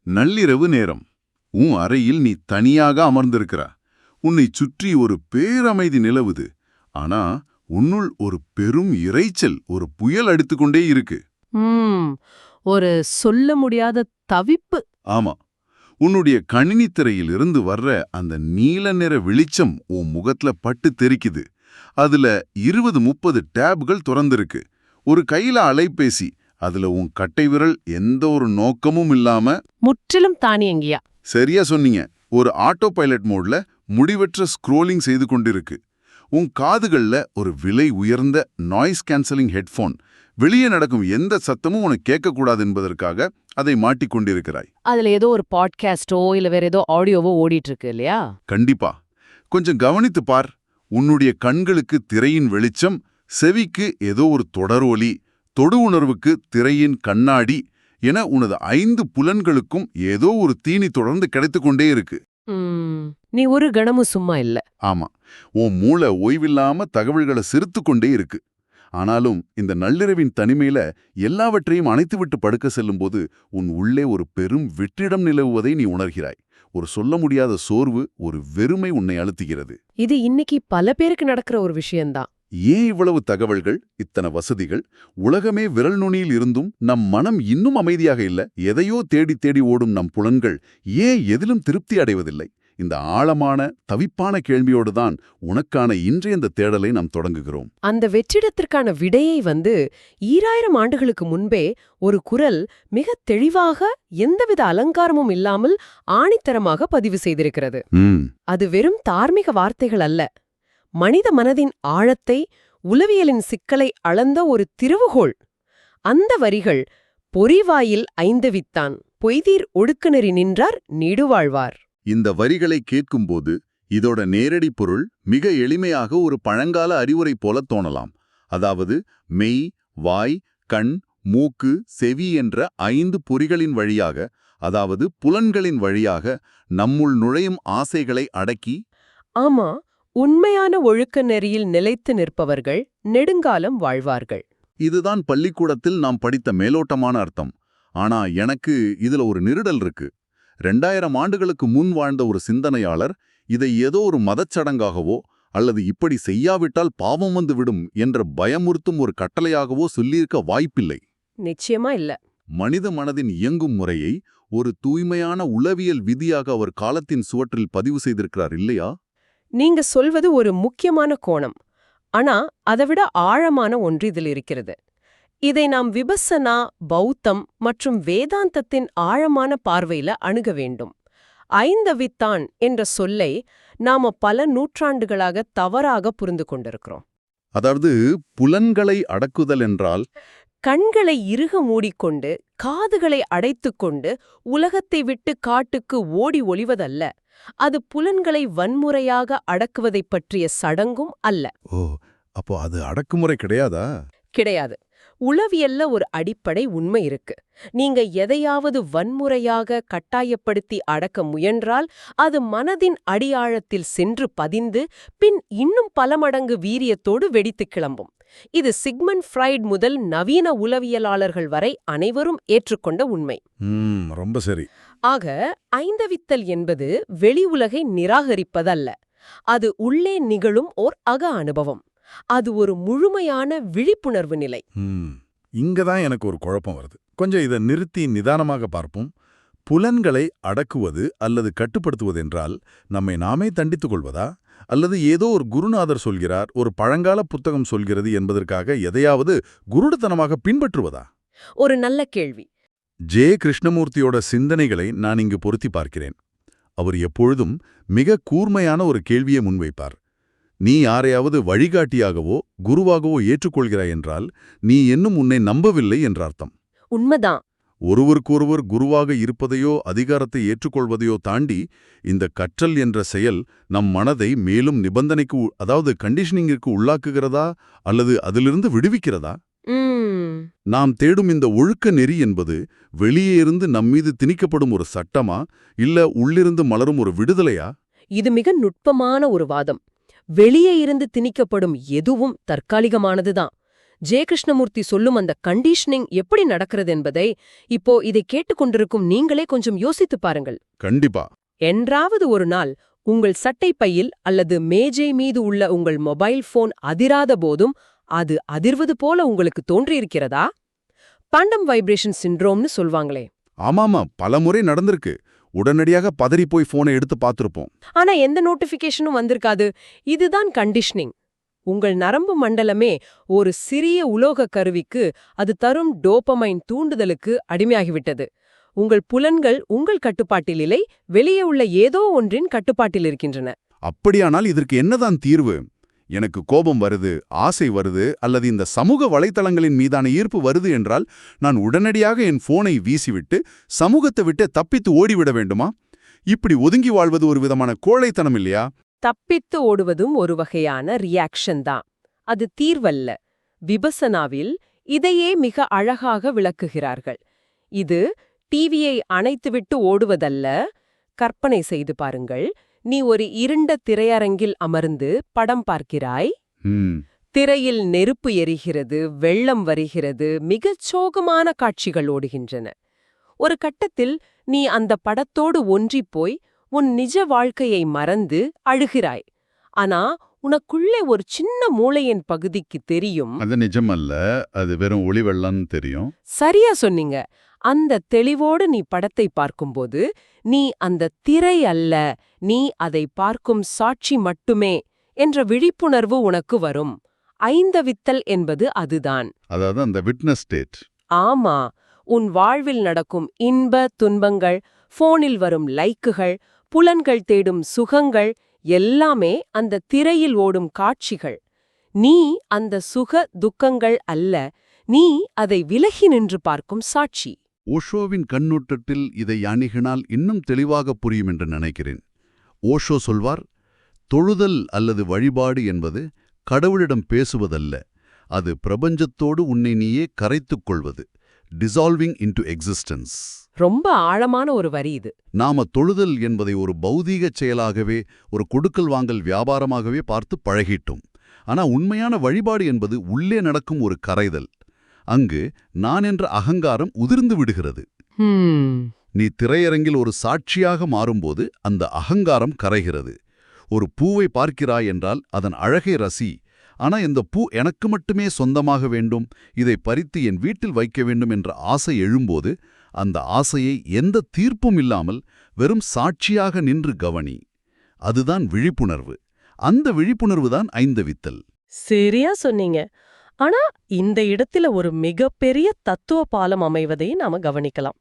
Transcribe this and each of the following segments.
நள்ளிரவு நேரம். உன் அறையில் நீ தனியாக அமர்ந்திருக்கிற. உன்னை சுற்றி ஒரு பேரமைதி நிலவுது. ஆனா உன்னுள் ஒரு பெரும் இரைச்சல், ஒரு புயல் அடித்துக்கொண்டே இருக்கு. ஒரு சொல்ல முடியாத தவிப்பு. ஆமா, உன்னுடைய கணினி திரையிலிருந்து வர்ற அந்த நீல நிற வெளிச்சம் உன் முகத்துல பட்டு தெரிக்குது. அதுல 20-30 டேப்கள் திறந்திருக்கு. ஒரு கையில அலைபேசி, அதுல உன் கட்டை விரல் எந்த ஒரு நோக்கமும் இல்லாம முற்றிலும் தானியங்கியா. சரியா சொன்னீங்க. ஒரு ஆட்டோ பைலட் மோட்ல முடிவற்ற ஸ்க்ரோலிங் செய்து கொண்டிருக்கு. உன் காதுகள்ல ஒரு விலை உயர்ந்த நாய்ஸ் கேன்சலிங் ஹெட்ஃபோன். வெளியே நடக்கும் எந்த சத்தமும் உனக்கு கேட்கக்கூடாது என்பதற்காக அதை மாட்டிக்கொண்டிருக்கிறாய். அதுல ஏதோ ஒரு பாட்காஸ்டோ இல்ல வேற ஏதோ ஆடியோவோ ஓடிட்டு இருக்கு இல்லையா? கண்டிப்பா. கொஞ்சம் கவனித்து பார். உன்னுடைய கண்களுக்கு திரையின் வெளிச்சம், செவிக்கு ஏதோ ஒரு தொடர் ஒலி, தொடு உணர்வுக்கு திரையின் கண்ணாடி என உனது 5 புலன்களுக்கும் ஏதோ ஒரு தீனி தொடர்ந்து கிடைத்துக்கொண்டே இருக்கு. நீ ஒரு கணமும் சும்மா இல்ல. ஆமா, உன் மூளை ஓய்வில்லாம தகவல்களை சிறுத்து கொண்டே இருக்கு. ஆனாலும் இந்த நள்ளிரவின் தனிமையில எல்லாவற்றையும் அணைத்துவிட்டு படுக்க செல்லும்போது உன் உள்ளே ஒரு பெரும் வெற்றிடம் நிலவுவதை நீ உணர்கிறாய். ஒரு சொல்ல முடியாத சோர்வு, ஒரு வெறுமை உன்னை அழுத்துகிறது. இது இன்னைக்கு பல பேருக்கு நடக்கிற ஒரு விஷயம்தான். ஏன் இவ்வளவு தகவல்கள், இத்தனை வசதிகள், உலகமே விரல் நுனியில் இருந்தும் நம் மனம் இன்னும் அமைதியாக இல்ல? எதையோ தேடி தேடி ஓடும் நம் புலன்கள் ஏன் எதிலும் திருப்தி அடைவதில்லை? இந்த ஆழமான தவிப்பான கேள்வியோடுதான் உனக்கான இன்றைய இந்த தேடலை நாம் தொடங்குகிறோம். அந்த வெற்றிடத்திற்கான விடையை 2000 ஆண்டுகளுக்கு முன்பே ஒரு குரல் மிக தெளிவாக, எந்தவித அலங்காரமும் இல்லாமல் ஆணித்தரமாக பதிவு செய்திருக்கிறது. அது வெறும் தார்மீக வார்த்தைகள் அல்ல, மனித மனதின் ஆழத்தை, உளவியலின் சிக்கலை அளந்த ஒரு திறவுகோள். அந்த வரிகள், பொறிவாயில் ஐந்தவித்தான், பொய்தீர் ஒடுக்குநெறி நின்றார் நீடுவாழ்வார். இந்த வரிகளை கேட்கும்போது இதோட நேரடி பொருள் மிக எளிமையாக ஒரு பழங்கால அறிவுரை போல தோணலாம். அதாவது மெய், வாய், கண், மூக்கு, செவி என்ற 5 பொறிகளின் வழியாக, அதாவது புலன்களின் வழியாக நம்முள் நுழையும் ஆசைகளை அடக்கி, ஆமா, உண்மையான ஒழுக்க நெறியில் நிலைத்து நிற்பவர்கள் நெடுங்காலம் வாழ்வார்கள். இதுதான் பள்ளிக்கூடத்தில் நாம் படித்த மேலோட்டமான அர்த்தம். ஆனா எனக்கு இதுல ஒரு நிருடல் இருக்கு. 2000 ஆண்டுகளுக்கு முன் வாழ்ந்த ஒரு சிந்தனையாளர் இதை ஏதோ ஒரு மதச்சடங்காகவோ அல்லது இப்படி செய்யாவிட்டால் பாவம் வந்து விடும் என்ற பயமுறுத்தும் ஒரு கட்டளையாகவோ சொல்லியிருக்க வாய்ப்பில்லை. நிச்சயமா இல்ல. மனித மனதின் இயங்கும் முறையை ஒரு தூய்மையான உளவியல் விதியாக அவர் காலத்தின் சுவற்றில் பதிவு செய்திருக்கிறார் இல்லையா? நீங்க சொல்வது ஒரு முக்கியமான கோணம். ஆனா அதைவிட ஆழமான ஒன்று இதில் இருக்கிறது. இதை நாம் விபஸ்ஸனா, பௌத்தம் மற்றும் வேதாந்தத்தின் ஆழமான பார்வையில அணுக வேண்டும். ஐந்தவித்தான் என்ற சொல்லை நாம பல நூற்றாண்டுகளாக தவறாக புரிந்து கொண்டிருக்கிறோம். அதாவது புலன்களை அடக்குதல் என்றால் கண்களை இறுக மூடிக்கொண்டு, காதுகளை அடைத்துக்கொண்டு உலகத்தை விட்டு காட்டுக்கு ஓடி ஒளிவதல்ல. அது புலன்களை வன்முறையாக அடக்குவதைப் பற்றிய சடங்கும் அல்ல. ஓ, அப்போ அது அடக்குமுறை கிடையாதா? கிடையாது. உளவியல்ல ஒரு அடிப்படை உண்மை இருக்கு. நீங்க எதையாவது வன்முறையாக கட்டாயப்படுத்தி அடக்க முயன்றால் அது மனதின் அடியாழத்தில் சென்று பதிந்து பின் இன்னும் பல மடங்கு வீரியத்தோடு வெடித்து கிளம்பும். இது சிக்மண்ட் ஃப்ராய்ட் முதல் நவீன உளவியலாளர்கள் வரை அனைவரும் ஏற்றுக்கொண்ட உண்மை. ரொம்ப சரி. ஆக ஐந்தவித்தல் என்பது வெளி உலகை நிராகரிப்பதல்ல. அது உள்ளே நிகழும் ஓர் அக அனுபவம். அது ஒரு முழுமையான விழிப்புணர்வு நிலை. இங்கதான் எனக்கு ஒரு குழப்பம் வருது. கொஞ்சம் இதை நிறுத்தி நிதானமாக பார்ப்போம். புலன்களை அடக்குவது அல்லது கட்டுப்படுத்துவது என்றால் நம்மை நாமே தண்டித்துக் கொள்வதா, அல்லது ஏதோ ஒரு குருநாதர் சொல்கிறார், ஒரு பழங்கால புத்தகம் சொல்கிறது என்பதற்காக எதையாவது குருடத்தனமாக பின்பற்றுவதா? ஒரு நல்ல கேள்வி. ஜே. கிருஷ்ணமூர்த்தியோட சிந்தனைகளை நான் இங்கு பொருத்தி பார்க்கிறேன். அவர் எப்பொழுதும் மிக கூர்மையான ஒரு கேள்வியை முன்வைப்பார். நீ யாரையாவது வழிகாட்டியாகவோ குருவாகவோ ஏற்றுக்கொள்கிறாய் என்றால் நீ இன்னும் உன்னை நம்பவில்லை என்ற அர்த்தம். உண்மைதான். ஒருவருக்கொருவர் குருவாக இருப்பதையோ அதிகாரத்தை ஏற்றுக்கொள்வதையோ தாண்டி இந்த கற்றல் என்ற செயல் நம் மனதை மேலும் நிபந்தனைக்கு, அதாவது கண்டிஷனிங்கிற்கு உள்ளாக்குகிறதா அல்லது அதிலிருந்து விடுவிக்கிறதா? நாம் தேடும் இந்த ஒழுக்க நெறி என்பது வெளியே இருந்து நம்மீது திணிக்கப்படும் ஒரு சட்டமா, இல்ல உள்ளிருந்து மலரும் ஒரு விடுதலையா? இது மிக நுட்பமான ஒரு வாதம். வெளியே இருந்து திணிக்கப்படும் எதுவும் தற்காலிகமானதுதான். ஜெய கிருஷ்ணமூர்த்தி சொல்லும் அந்த கண்டிஷனிங் எப்படி நடக்கிறது என்பதை இப்போ இதை கேட்டுக்கொண்டிருக்கும் நீங்களே கொஞ்சம் யோசித்துப் பாருங்கள். கண்டிப்பா. என்றாவது ஒரு நாள் உங்கள் சட்டை பையில் அல்லது மேஜை மீது உள்ள உங்கள் மொபைல் போன் அதிராத போதும் அது அதிர்வது போல உங்களுக்கு தோன்றியிருக்கிறதா? பாண்டம் வைப்ரேஷன் சிண்ட்ரோம்னு சொல்வாங்களே. ஆமாமா, பலமுறை நடந்திருக்கு. உடனடியாக பதறி போய் போனை எடுத்து பார்த்திருப்போம். ஆனா எந்த நோட்டிபிகேஷனும் வந்திருக்காது. இதுதான் கண்டிஷனிங். உங்கள் நரம்பு மண்டலமே ஒரு சிறிய உலோக கருவிக்கு அது தரும் டோபமைன் தூண்டுதலுக்கு அடிமையாகிவிட்டது. உங்கள் புலன்கள் உங்கள் கட்டுப்பாட்டில் இல்லை, வெளியே உள்ள ஏதோ ஒன்றின் கட்டுப்பாட்டில் இருக்கின்றன. அப்படியானால் இதற்கு என்னதான் தீர்வு? எனக்கு கோபம் வருது, ஆசை வருது, அல்லது இந்த சமூக வலைத்தளங்களின் மீதான ஈர்ப்பு வருது என்றால் நான் உடனடியாக என் போனை வீசிவிட்டு சமூகத்தை விட்டு தப்பித்து ஓடிவிட வேண்டுமா? இப்படி ஒதுங்கி வாழ்வது ஒரு விதமான கோழைத்தனம் இல்லையா? தப்பித்து ஓடுவதும் ஒரு வகையான ரியாக்ஷன் தான். அது தீர்வல்ல. விபசனாவில் இதையே மிக அழகாக விளக்குகிறார்கள். இது டிவியை அணைத்துவிட்டு ஓடுவதல்ல. கற்பனை செய்து பாருங்கள். நீ ஒரு இருண்ட திரையரங்கில் அமர்ந்து படம் பார்க்கிறாய். திரையில் நெருப்பு எரிகிறது, வெள்ளம் வருகிறது, மிகச் சோகமான காட்சிகள் ஓடுகின்றன. ஒரு கட்டத்தில் நீ அந்த படத்தோடு ஒன்றிப்போய் உன் நிஜ வாழ்க்கையை மறந்து அழுகிறாய். ஆனா உனக்குள்ளே ஒரு சின்ன மூளையின் பகுதிக்கு தெரியும், அது நிஜமல்ல, அது வெறும் ஒளிவெள்ளம்னு தெரியும். சரியா சொன்னீங்க. அந்த தெளிவோடு நீ படத்தை பார்க்கும்போது நீ அந்த திரை அல்ல, நீ அதை பார்க்கும் சாட்சி மட்டுமே என்ற விழிப்புணர்வு உனக்கு வரும். ஐந்தவித்தல் என்பது அதுதான். அதாவது அந்த விட்னஸ் ஸ்டேட். ஆமா, உன் வாழ்வில் நடக்கும் இன்ப துன்பங்கள், போனில் வரும் லைக்குகள், புலன்கள் தேடும் சுகங்கள் எல்லாமே அந்த திரையில் ஓடும் காட்சிகள். நீ அந்த சுக துக்கங்கள் அல்ல, நீ அதை விலகி நின்று பார்க்கும் சாட்சி. ஓஷோவின் கண்ணோட்டத்தில் இதை அணுகினால் இன்னும் தெளிவாக புரியும் என்று நினைக்கிறேன். ஓஷோ சொல்வார், தொழுதல் அல்லது வழிபாடு என்பது கடவுளிடம் பேசுவதல்ல, அது பிரபஞ்சத்தோடு உன்னை நீயே கரைத்துக் கொள்வது, டிசால்விங் இன்டு எக்ஸிஸ்டன்ஸ். ரொம்ப ஆழமான ஒரு வரி இது. நாம தொழுதல் என்பதை ஒரு பௌதீகச் செயலாகவே, ஒரு கொடுக்கல் வாங்கல் வியாபாரமாகவே பார்த்து பழகிட்டோம். ஆனா உண்மையான வழிபாடு என்பது உள்ளே நடக்கும் ஒரு கரைதல். அங்கு நான் என்ற அகங்காரம் உதிர்ந்து விடுகிறது. நீ திரையரங்கில் ஒரு சாட்சியாக மாறும்போது அந்த அகங்காரம் கரைகிறது. ஒரு பூவை பார்க்கிறாய் என்றால் அதன் அழகை ரசி. ஆனா இந்த பூ எனக்கு மட்டுமே சொந்தமாக வேண்டும், இதை பறித்து என் வீட்டில் வைக்க வேண்டும் என்ற ஆசை எழும்போது அந்த ஆசையை எந்த தீர்ப்பும் இல்லாமல் வெறும் சாட்சியாக நின்று கவனி. அதுதான் விழிப்புணர்வு. அந்த விழிப்புணர்வுதான் ஐந்தவித்தல். சரியா சொன்னீங்க. ஆனா இந்த இடத்துல ஒரு மிகப்பெரிய தத்துவ பாலம் அமைவதை நாம கவனிக்கலாம்.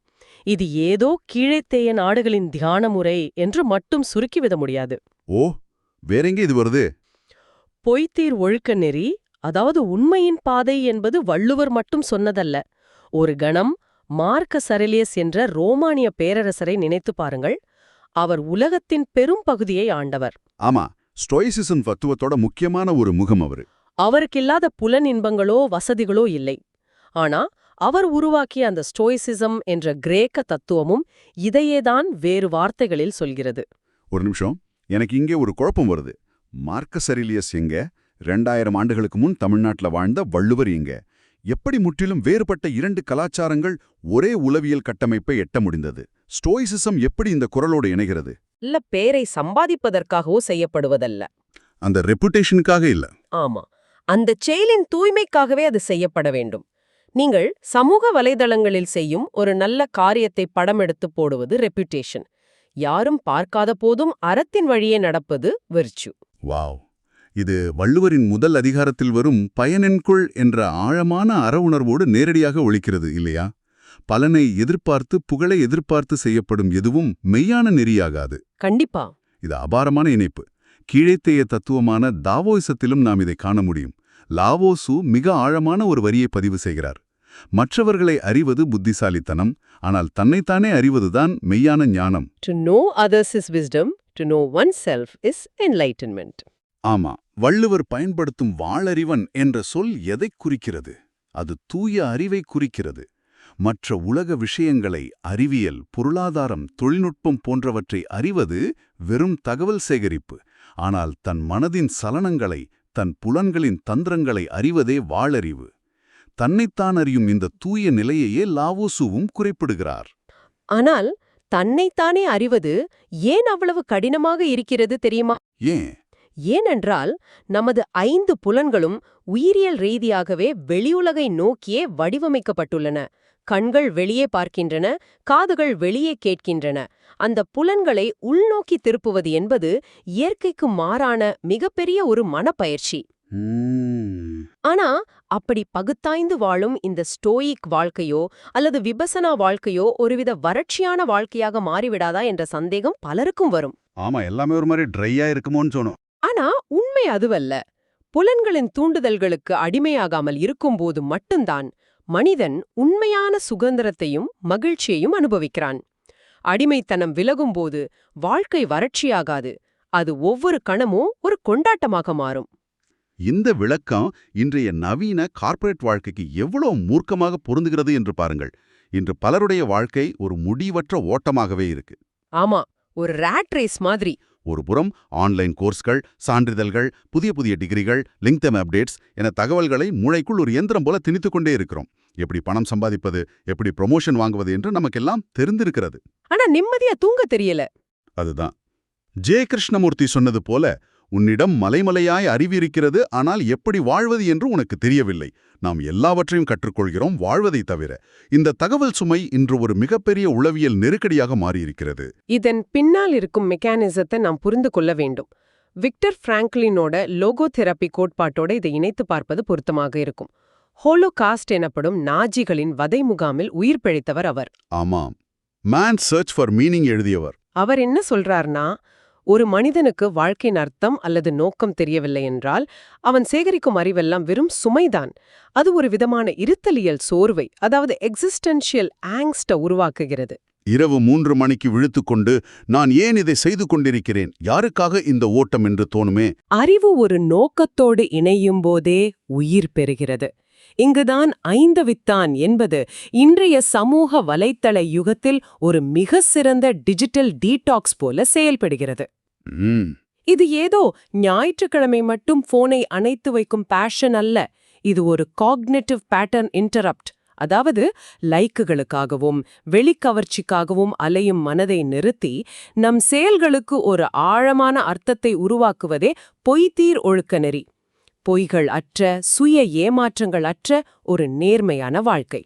இது ஏதோ கீழைத்தேய நாடுகளின் தியான முறை என்று மட்டும் சுருக்கிவிட முடியாது. ஓ, வேறெங்க இது வருது? பொய்த்தீர் ஒழுக்க நெறி, அதாவது உண்மையின் பாதை என்பது வள்ளுவர் மட்டும் சொன்னதல்ல. ஒரு கணம் மார்க்கஸ் அரேலியஸ் என்ற ரோமானிய பேரரசரை நினைத்து பாருங்கள். அவர் உலகத்தின் பெரும் பகுதியை ஆண்டவர். ஆமா, ஸ்டோயிசிசம் தத்துவத்தோட முக்கியமான ஒரு முகம் அவரு. அவருக்கில்லாத புலன் இன்பங்களோ வசதிகளோ இல்லை. ஆனா அவர் உருவாக்கிய அந்த ஸ்டோயிசிசம் என்ற கிரேக்க தத்துவமும் இதையேதான் வேறு வார்த்தைகளில் சொல்கிறது. ஒரு நிமிஷம், எனக்கு இங்கே ஒரு குழப்பம் வருது. மார்க்கஸ் அரேலியஸ் எங்க? 2000 ஆண்டுகளுக்கு முன் தமிழ்நாட்டில் வாழ்ந்த வள்ளுவர் எங்க? எப்படி முற்றிலும் வேறுபட்ட இரண்டு கலாச்சாரங்கள் ஒரே உளவியல் கட்டமைப்பை எட்ட முடிந்தது? ஸ்டோயிசிசம் எப்படி இந்த குரலோடு இணைகிறது? இல்ல பேரை சம்பாதிப்பதற்காகவோ செய்யப்படுவதல்ல. அந்த ரெப்புடேஷனுக்காக இல்ல. ஆமா, அந்த செயலின் தூய்மைக்காகவே அது செய்யப்பட வேண்டும். நீங்கள் சமூக வலைதளங்களில் செய்யும் ஒரு நல்ல காரியத்தை படம் எடுத்து போடுவது ரெப்யூட்டேஷன். யாரும் பார்க்காத போதும் அறத்தின் வழியே நடப்பது விர்ச்சு. வாவ், இது வள்ளுவரின் முதல் அதிகாரத்தில் வரும் பயனென்கொள் என்ற ஆழமான அற உணர்வோடு நேரடியாக ஒலிக்கிறது இல்லையா? பலனை எதிர்பார்த்து புகழை எதிர்பார்த்து செய்யப்படும் எதுவும் மெய்யான நெறியாகாது. கண்டிப்பா. இது அபாரமான இணைப்பு. கீழைத்தேய தத்துவமான தாவோயிசத்திலும் நாம் இதை காண முடியும். லாவோசு மிக ஆழமான ஒரு வரியை பதிவு செய்கிறார். மற்றவர்களை அறிவது புத்திசாலித்தனம், ஆனால் தன்னைத்தானே அறிவதுதான் மெய்யான ஞானம். To know others is wisdom, to know oneself is enlightenment. ஆமா, வள்ளுவர் பயன்படுத்தும் வாளறிவன் என்ற சொல் எதைக் குறிக்கிறது? அது தூய அறிவை குறிக்கிறது. மற்ற உலக விஷயங்களை, அறிவியல், பொருளாதாரம், தொழில்நுட்பம் போன்றவற்றை அறிவது வெறும் தகவல் சேகரிப்பு. ஆனால் தன் மனதின் சலனங்களை, தன் புலன்களின் தந்திரங்களை அறிவதே வாளறிவு. தன்னைத்தான் அறியும் இந்த தூய நிலையையே லாவோசுவும் குறிப்பிடுகிறார். ஆனால் தன்னைத்தானே அறிவது ஏன் அவ்வளவு கடினமாக இருக்கிறது தெரியுமா? ஏன்? ஏனென்றால் நமது 5 புலன்களும் உயிரியல் ரீதியாகவே வெளியுலகை நோக்கியே வடிவமைக்கப்பட்டுள்ளன. கண்கள் வெளியே பார்க்கின்றன, காதுகள் வெளியே கேட்கின்றன. அந்த புலன்களை உள்நோக்கி திருப்புவது என்பது இயற்கைக்கு மாறான மிகப்பெரிய ஒரு மனப்பயிற்சி. ஆனா அப்படி பகுத்தாய்ந்து வாழும் இந்த ஸ்டோயிக் வாழ்க்கையோ அல்லது விபசனா வாழ்க்கையோ ஒருவித வறட்சியான வாழ்க்கையாக மாறிவிடாதா என்ற சந்தேகம் பலருக்கும் வரும். ஆமா, எல்லாமே ஒரு மாதிரி ட்ரையா இருக்குமோன்னு தோணும். ஆனா உண்மை அதுவல்ல. புலன்களின் தூண்டுதல்களுக்கு அடிமையாகாமல் இருக்கும்போது மட்டும்தான் மனிதன் உண்மையான சுதந்திரத்தையும் மகிழ்ச்சியையும் அனுபவிக்கிறான். அடிமைத்தனம் விலகும்போது வாழ்க்கை வறட்சியாகாது, அது ஒவ்வொரு கணமும் ஒரு கொண்டாட்டமாக மாறும். இந்த விளக்கம் இன்றைய நவீன கார்ப்பரேட் வாழ்க்கைக்கு எவ்வளவு மூர்க்கமாக பொருந்துகிறது என்று பாருங்கள். இன்று பலருடைய வாழ்க்கை ஒரு முடிவற்ற ஓட்டமாகவே இருக்கு. ஆமா, ஒரு ராட் ரேஸ் மாதிரி. ஒரு புறம் ஆன்லைன் கோர்ஸ்கள், சான்றிதழ்கள், புதிய புதிய டிகிரிகள், லிங்க்டின் அப்டேட்ஸ் என தகவல்களை மூளைக்குள் ஒரு இயந்திரம் போல திணித்துக்கொண்டே இருக்கிறோம். எப்படி பணம் சம்பாதிப்பது, எப்படி ப்ரொமோஷன் வாங்குவது என்று நமக்கெல்லாம் தெரிந்திருக்கிறது. ஆனா நிம்மதியா தூங்க தெரியல. அதுதான் ஜே கிருஷ்ணமூர்த்தி சொன்னது போல, உன்னிடம் மலைமலையாய் அறிவு இருக்கிறது, ஆனால் எப்படி வாழ்வது என்று உனக்கு தெரியவில்லை. நாம் எல்லாவற்றையும் கற்றுக்கொள்கிறோம், வாழ்வதை தவிர. இந்த தகவல் சுமை இன்று ஒரு மிகப்பெரிய உளவியல் நெருக்கடியாக மாறியிருக்கிறது. இதன் பின்னால் இருக்கும் மெக்கானிசத்தை நாம் புரிந்து கொள்ள வேண்டும். விக்டர் பிராங்க்லினோட லோகோதெரப்பி கோட்பாட்டோட இதை இணைத்து பார்ப்பது பொருத்தமாக இருக்கும். ஹோலோகாஸ்ட் எனப்படும் நாஜிகளின் வதை முகாமில் உயிர் பிழைத்தவர் அவர். ஆமாம், மேன் சர்ச் ஃபார் மீனிங் எழுதியவர். அவர் என்ன சொல்றார்னா, ஒரு மனிதனுக்கு வாழ்க்கையின் அர்த்தம் அல்லது நோக்கம் தெரியவில்லை என்றால் அவன் சேகரிக்கும் அறிவெல்லாம் வெறும் சுமைதான். அது ஒரு விதமான இருத்தலியல் சோர்வை, அதாவது எக்ஸிஸ்டென்ஷியல் ஆங்ஸ்ட உருவாக்குகிறது. இரவு 3 மணிக்கு விழித்துக்கொண்டு நான் ஏன் இதை செய்து கொண்டிருக்கிறேன், யாருக்காக இந்த ஓட்டம் என்று தோணுமே. அறிவு ஒரு நோக்கத்தோடு இணையும் போதே உயிர் பெறுகிறது. இங்குதான் 5 வித்தான் என்பது இன்றைய சமூக வலைத்தள யுகத்தில் ஒரு மிக சிறந்த டிஜிட்டல் டீடாக்ஸ் போல செயல்படுகிறது. இது ஏதோ ஞாயிற்றுக்கிழமை மட்டும் போனை அணைத்து வைக்கும் பேஷன் அல்ல. இது ஒரு காக்னிட்டிவ் பேட்டர்ன் இன்டரப்ட். அதாவது லைக்குகளுக்காகவும் வெளிக்கவர்ச்சிக்காகவும் அலையும் மனதை நிறுத்தி நம் செயல்களுக்கு ஒரு ஆழமான அர்த்தத்தை உருவாக்குவதே பொய்தீர் ஒழுக்க நெறி. பொய்கள் அற்ற, சுய ஏமாற்றங்கள் அற்ற ஒரு நேர்மையான வாழ்க்கை.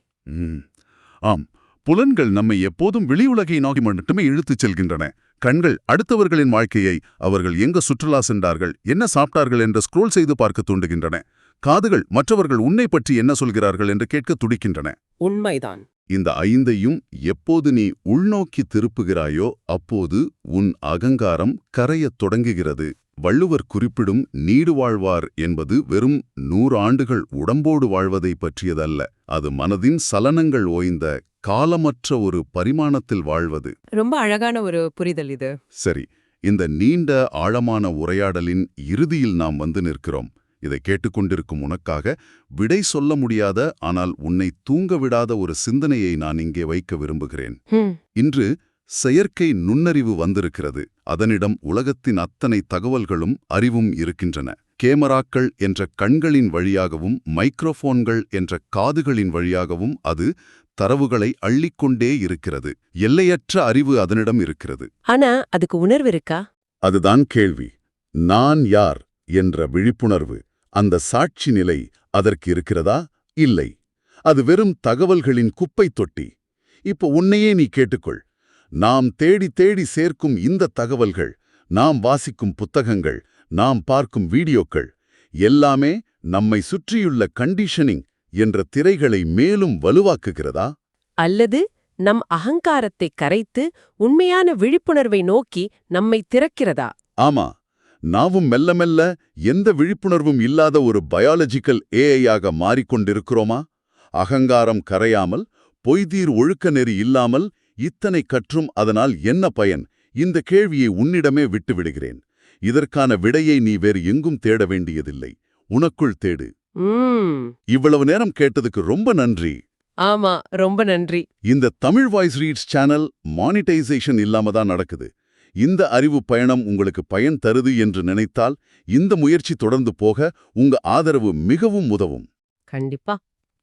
ஆம், புலன்கள் நம்மை எப்போதும் வெளியுலகை நோக்கி மட்டுமே இழுத்துச் செல்கின்றன. கண்கள் அடுத்தவர்களின் வாழ்க்கையை, அவர்கள் எங்க சுற்றுலா சென்றார்கள், என்ன சாப்பிட்டார்கள் என்று ஸ்க்ரோல் செய்து பார்க்க தூண்டுகின்றன. காதுகள் மற்றவர்கள் உன்னை பற்றி என்ன சொல்கிறார்கள் என்று கேட்க துடிக்கின்றன. உண்மைதான். இந்த 5ஐயும் எப்போது நீ உள்நோக்கி திருப்புகிறாயோ அப்போது உன் அகங்காரம் கரையத் தொடங்குகிறது. வள்ளுவர் குறிப்பிடும் நீடு வாழ்வார் என்பது வெறும் 100 ஆண்டுகள் உடம்போடு வாழ்வதை பற்றியதல்ல. அது மனதின் சலனங்கள் ஓய்ந்த காலமற்ற ஒரு பரிமாணத்தில் வாழ்வது. ரொம்ப அழகான ஒரு புரிதல் இது. சரி, இந்த நீண்ட ஆழமான உரையாடலின் இறுதியில் நாம் வந்து நிற்கிறோம். இதை கேட்டுக்கொண்டிருக்கும் உனக்காக விடை சொல்ல முடியாத, ஆனால் உன்னை தூங்க விடாத ஒரு சிந்தனையை நான் இங்கே வைக்க விரும்புகிறேன். இன்று செயற்கை நுண்ணறிவு வந்திருக்கிறது. அதனிடம் உலகத்தின் அத்தனை தகவல்களும் அறிவும் இருக்கின்றன. கேமராக்கள் என்ற கண்களின் வழியாகவும் மைக்ரோஃபோன்கள் என்ற காதுகளின் வழியாகவும் அது தரவுகளை அள்ளிக்கொண்டே இருக்கிறது. எல்லையற்ற அறிவு அதனிடம் இருக்கிறது. ஆனா அதுக்கு உணர்வு இருக்கா? அதுதான் கேள்வி. நான் யார் என்ற விழிப்புணர்வு, அந்த சாட்சி நிலை அதற்கு இருக்கிறதா? இல்லை. அது வெறும் தகவல்களின் குப்பை தொட்டி. இப்போ உன்னையே நீ கேட்டுக்கொள். நாம் தேடி தேடி சேர்க்கும் இந்த தகவல்கள், நாம் வாசிக்கும் புத்தகங்கள், நாம் பார்க்கும் வீடியோக்கள் எல்லாமே நம்மை சுற்றியுள்ள கண்டிஷனிங் என்ற திரைகளை மேலும் வலுவாக்குகிறதா? அல்லது நம் அகங்காரத்தை கரைத்து உண்மையான விழிப்புணர்வை நோக்கி நம்மை திறக்கிறதா? ஆமா, நாவும் மெல்ல மெல்ல எந்த விழிப்புணர்வும் இல்லாத ஒரு பயாலஜிக்கல் ஏஐயாக மாறிக்கொண்டிருக்கிறோமா? அகங்காரம் கரையாமல், பொய்தீர் ஒழுக்க நெறி இல்லாமல் இத்தனை கற்றும் அதனால் என்ன பயன்? இந்த கேள்வியை உன்னிடமே விட்டுவிடுகிறேன். இதற்கான விடையை நீ வேறு எங்கும் தேட வேண்டியதில்லை. உனக்குள் தேடு. இவ்வளவு நேரம் கேட்டதுக்கு ரொம்ப நன்றி. ஆமா, ரொம்ப நன்றி. இந்த Tamil voice reads channel monetisation இல்லாம தான் நடக்குது. இந்த அறிவு பயணம் உங்களுக்கு பயன் தருது என்று நினைத்தால் இந்த முயற்சி தொடர்ந்து போக உங்க ஆதரவு மிகவும் உதவும். கண்டிப்பா.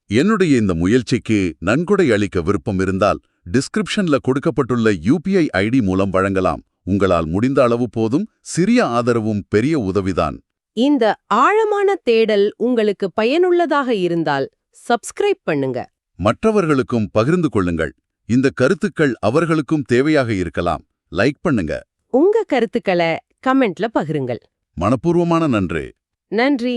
என்னுடைய இந்த முயற்சிக்கு நன்கொடை அளிக்க விருப்பம் இருந்தால் டிஸ்கிரிப்ஷன்ல கொடுக்கப்பட்டுள்ள UPI ஐடி மூலம் வழங்கலாம். உங்களால் முடிந்த அளவு போதும். சிறிய ஆதரவும் பெரிய உதவிதான். இந்த ஆழமான தேடல் உங்களுக்கு பயனுள்ளதாக இருந்தால் சப்ஸ்கிரைப் பண்ணுங்க. மற்றவர்களுக்கும் பகிர்ந்து கொள்ளுங்கள். இந்த கருத்துக்கள் அவர்களுக்கும் தேவையாக இருக்கலாம். லைக் பண்ணுங்க. உங்க கருத்துக்களை கமெண்ட்ல பகிருங்கள். மனப்பூர்வமான நன்றி. நன்றி.